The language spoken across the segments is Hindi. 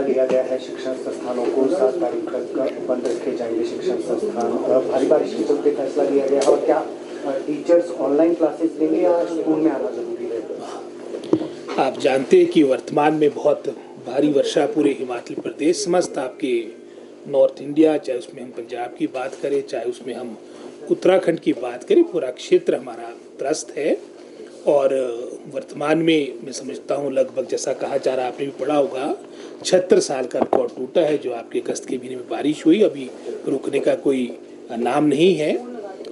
लिया गया है शिक्षण संस्थानों को 7 तारीख तक बंद रखे जाएंगे शिक्षण संस्थान। भारी बारिश के चलते फैसला लिया गया है और क्या टीचर्स ऑनलाइन क्लासेस लेंगे या स्कूल में आना जरूरी रहेगा? आप जानते हैं कि वर्तमान में बहुत भारी वर्षा पूरे हिमाचल प्रदेश समस्त आपके नॉर्थ इंडिया, चाहे उसमें हम पंजाब की बात करें, चाहे उसमें हम उत्तराखंड की बात करें, पूरा क्षेत्र हमारा त्रस्त है। और वर्तमान में मैं समझता हूँ लगभग जैसा कहा जा रहा, आपने भी पढ़ा होगा, 76 साल का रिकॉर्ड टूटा है जो आपके अगस्त के महीने में बारिश हुई, अभी रुकने का कोई नाम नहीं है।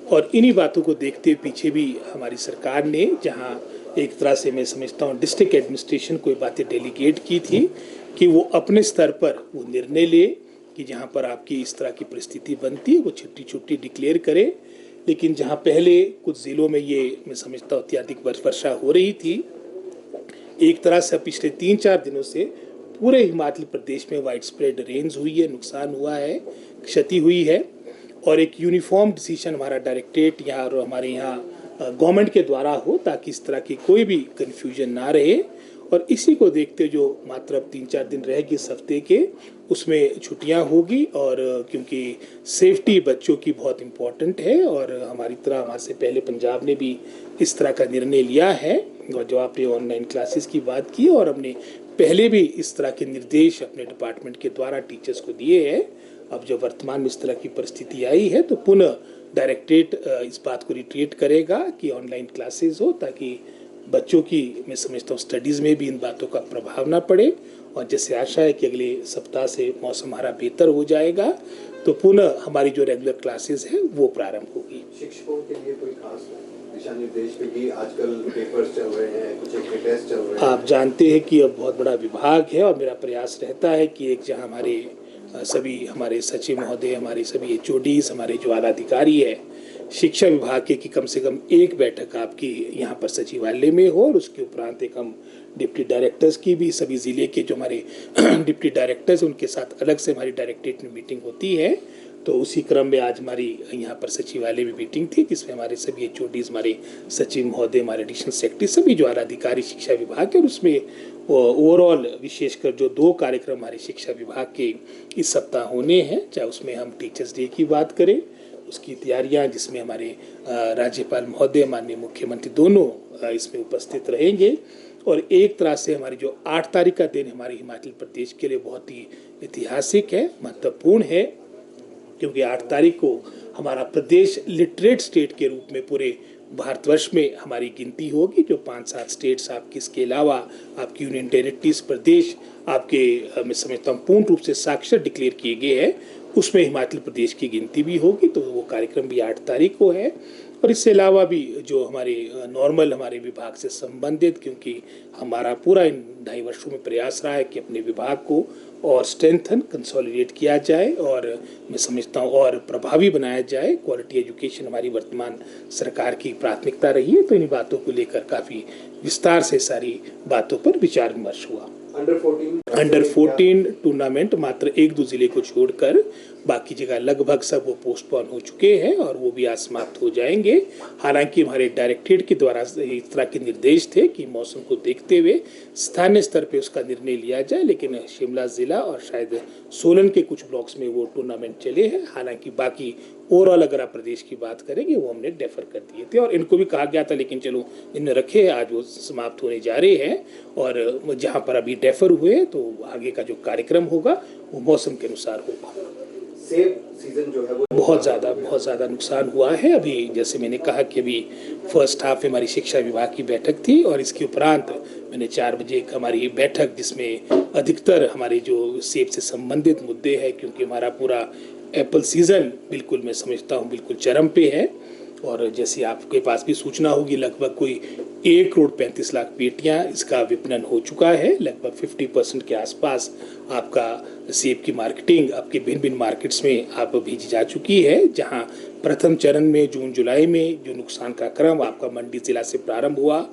और इन्हीं बातों को देखते हुए पीछे भी हमारी सरकार ने, जहाँ एक तरह से मैं समझता हूँ डिस्ट्रिक्ट एडमिनिस्ट्रेशन को बातें डेलीगेट की थी कि वो अपने स्तर पर वो निर्णय ले कि जहाँ पर आपकी इस तरह की परिस्थिति बनती है वो छुट्टी डिक्लेयर करे। लेकिन जहाँ पहले कुछ ज़िलों में ये मैं समझता हूँ अत्यधिक वर्षा हो रही थी, एक तरह से पिछले 3-4 दिनों से पूरे हिमाचल प्रदेश में वाइड स्प्रेड रेंज हुई है, नुकसान हुआ है, क्षति हुई है। और एक यूनिफॉर्म डिसीजन हमारा डायरेक्टरेट या हमारे यहाँ गवर्नमेंट के द्वारा हो ताकि इस तरह की कोई भी कन्फ्यूजन ना रहे। और इसी को देखते जो मात्र अब 3-4 दिन रहेगी इस हफ्ते के, उसमें छुट्टियां होगी। और क्योंकि सेफ्टी बच्चों की बहुत इम्पोर्टेंट है और हमारी तरह हमारे से पहले पंजाब ने भी इस तरह का निर्णय लिया है। और जो आपने ऑनलाइन क्लासेस की बात की और हमने पहले भी इस तरह के निर्देश अपने डिपार्टमेंट के द्वारा टीचर्स को दिए हैं। अब जब वर्तमान में इस तरह की परिस्थिति आई है तो पुनः डायरेक्टरेट इस बात को रिट्रीट करेगा कि ऑनलाइन क्लासेस हो ताकि बच्चों की मैं समझता हूँ स्टडीज़ में भी इन बातों का प्रभाव ना पड़े। और जैसे आशा है कि अगले सप्ताह से मौसम हमारा बेहतर हो जाएगा तो पुनः हमारी जो रेगुलर क्लासेस है वो प्रारंभ होगी। शिक्षकों के लिए कोई खास दिशा निर्देश, क्योंकि आजकल पेपर्स चल रहे हैं, कुछ टेस्ट चल रहे हैं। आप जानते हैं कि अब बहुत बड़ा विभाग है और मेरा प्रयास रहता है कि एक जहाँ हमारे सभी हमारे सचिव महोदय, हमारे सभी HODs, हमारे जो आला अधिकारी है शिक्षा विभाग के कि कम से कम एक बैठक आपकी यहाँ पर सचिवालय में हो और उसके उपरांत एक हम डिप्टी डायरेक्टर्स की भी, सभी ज़िले के जो हमारे डिप्टी डायरेक्टर्स उनके साथ अलग से हमारी डायरेक्टरेट में मीटिंग होती है। तो उसी क्रम में आज हमारी यहाँ पर सचिवालय में मीटिंग थी जिसमें हमारे सभी HODs, हमारे सचिव महोदय, हमारे एडिशनल सेक्रेटरी, सभी जो आला अधिकारी शिक्षा विभाग के, और उसमें ओवरऑल विशेषकर जो 2 कार्यक्रम हमारे शिक्षा विभाग के इस सप्ताह होने हैं, चाहे उसमें हम टीचर्स डे की बात करें, उसकी तैयारियां जिसमें हमारे राज्यपाल महोदय, माननीय मुख्यमंत्री दोनों इसमें उपस्थित रहेंगे। और एक तरह से हमारी जो 8 तारीख का दिन हमारे हिमाचल प्रदेश के लिए बहुत ही ऐतिहासिक है, महत्वपूर्ण है, क्योंकि 8 तारीख को हमारा प्रदेश लिटरेट स्टेट के रूप में पूरे भारतवर्ष में हमारी गिनती होगी। जो 5-7 स्टेट्स आपके, इसके अलावा आपकी यूनियन टेरिटरीज प्रदेश आपके मैं समझता हूँ पूर्ण रूप से साक्षर डिक्लेयर किए गए हैं, उसमें हिमाचल प्रदेश की गिनती भी होगी। तो वो कार्यक्रम भी 8 तारीख को है। और इससे अलावा भी जो हमारे नॉर्मल हमारे विभाग से संबंधित, क्योंकि हमारा पूरा इन 2.5 वर्षों में प्रयास रहा है कि अपने विभाग को और स्ट्रेंथन, कंसोलिडेट किया जाए और मैं समझता हूँ और प्रभावी बनाया जाए। क्वालिटी एजुकेशन हमारी वर्तमान सरकार की प्राथमिकता रही है। तो इन बातों को लेकर काफ़ी विस्तार से सारी बातों पर विचार विमर्श हुआ। अंडर 14 टूर्नामेंट मात्र 1-2 जिले को छोड़कर बाकी जगह लगभग सब वो पोस्टपोन हो चुके हैं और वो भी आज समाप्त हो जाएंगे। हालांकि हमारे डायरेक्टरेट के द्वारा इस तरह के निर्देश थे कि मौसम को देखते हुए स्थानीय स्तर पे उसका निर्णय लिया जाए, लेकिन शिमला जिला और शायद सोलन के कुछ ब्लॉक्स में वो टूर्नामेंट चले हैं। हालांकि बाकी ओवरऑल अगर आप प्रदेश की बात करेंगे वो हमने डेफर कर दिए थे और इनको भी कहा गया था, लेकिन चलो इन्हें रखे, आज वो समाप्त होने जा रहे हैं। और जहाँ पर अभी डेफर हुए तो आगे का जो कार्यक्रम होगा वो मौसम के अनुसार होगा। सेब सीजन जो है वो बहुत ज़्यादा नुकसान हुआ है। अभी जैसे मैंने कहा कि अभी फर्स्ट हाफ में हमारी शिक्षा विभाग की बैठक थी और इसके उपरांत मैंने 4 बजे एक हमारी बैठक जिसमें अधिकतर हमारे जो सेब से संबंधित मुद्दे हैं, क्योंकि हमारा पूरा एप्पल सीज़न बिल्कुल मैं समझता हूँ बिल्कुल चरम पे है। और जैसे आपके पास भी सूचना होगी लगभग कोई 1 करोड़ 35 लाख पेटियाँ इसका विपणन हो चुका है। लगभग 50% के आसपास आपका सेब की मार्केटिंग आपके भिन्न मार्केट्स में आप भेजी जा चुकी है। जहां प्रथम चरण में जून-जुलाई में जो नुकसान का क्रम आपका मंडी जिला से प्रारंभ हुआ,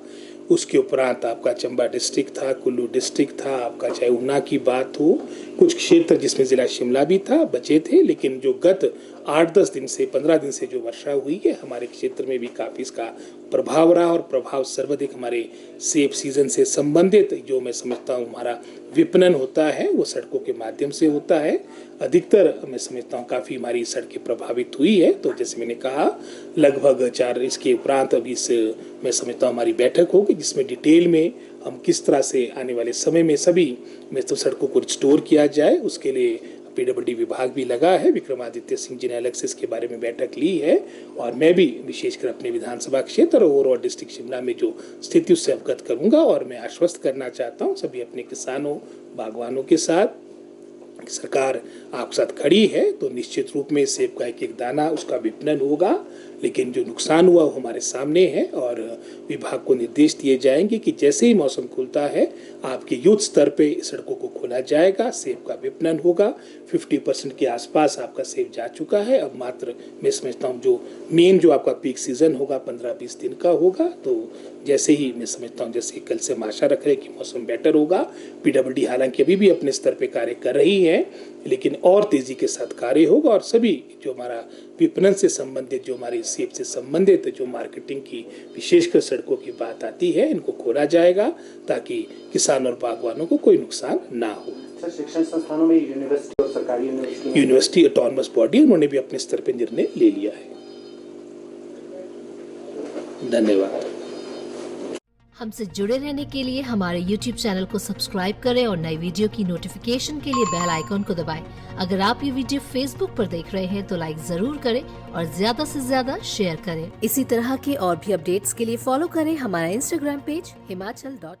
उसके उपरांत आपका चंबा डिस्ट्रिक्ट था, कुल्लू डिस्ट्रिक्ट था, आपका चाहे ऊना की बात हो, कुछ क्षेत्र जिसमें ज़िला शिमला भी था बचे थे। लेकिन जो गत 8-10 दिन से 15 दिन से जो वर्षा हुई है हमारे क्षेत्र में भी काफ़ी इसका प्रभाव रहा और प्रभाव सर्वाधिक हमारे सेब सीजन से संबंधित जो मैं समझता हूँ हमारा विपणन होता है वो सड़कों के माध्यम से होता है। अधिकतर मैं समझता हूँ काफ़ी हमारी सड़कें प्रभावित हुई है। तो जैसे मैंने कहा लगभग 4 इसके उपरांत अभी से मैं समझता हूँ हमारी बैठक होगी जिसमें डिटेल में हम किस तरह से आने वाले समय में सभी में तो सड़कों को रिस्टोर किया जाए। उसके लिए पीडब्ल्यूडी विभाग भी लगा है। विक्रमादित्य सिंह जी ने अलग से इसके बारे में बैठक ली है और मैं भी विशेषकर अपने विधानसभा क्षेत्र और ओवरऑल डिस्ट्रिक्ट शिमला में जो स्थिति उससे अवगत करूंगा। और मैं आश्वस्त करना चाहता हूं सभी अपने किसानों बागवानों के साथ सरकार आपके साथ खड़ी है। तो निश्चित रूप में सेब का एक एक दाना उसका विपणन होगा, लेकिन जो नुकसान हुआ वो हमारे सामने है और विभाग को निर्देश दिए जाएंगे कि जैसे ही मौसम खुलता है आपके युद्ध स्तर पे सड़कों को खोला जाएगा, सेब का विपणन होगा। 50% के आसपास आपका सेब जा चुका है। अब मात्र मैं समझता हूँ जो मेन जो आपका पीक सीजन होगा 15-20 दिन का होगा। तो जैसे ही मैं समझता हूँ जैसे कल से हम आशा रख रहे हैं कि मौसम बेटर होगा। पीडब्ल्यूडी हालांकि अभी भी अपने स्तर पे कार्य कर रही है, लेकिन और तेजी के साथ कार्य होगा और सभी जो हमारा विपणन से संबंधित जो हमारी सेब से संबंधित जो मार्केटिंग की विशेषकर सड़कों की बात आती है इनको खोला जाएगा ताकि किसान और बागवानों को कोई नुकसान ना हो। सर, शिक्षण संस्थानों में यूनिवर्सिटी और सरकारी यूनिवर्सिटी ऑटोनमस बॉडी उन्होंने भी अपने स्तर पर निर्णय ले लिया है। धन्यवाद। हमसे जुड़े रहने के लिए हमारे YouTube चैनल को सब्सक्राइब करें और नई वीडियो की नोटिफिकेशन के लिए बेल आइकॉन को दबाएं। अगर आप ये वीडियो Facebook पर देख रहे हैं तो लाइक जरूर करें और ज्यादा से ज्यादा शेयर करें। इसी तरह के और भी अपडेट्स के लिए फॉलो करें हमारा Instagram पेज himachal.ke।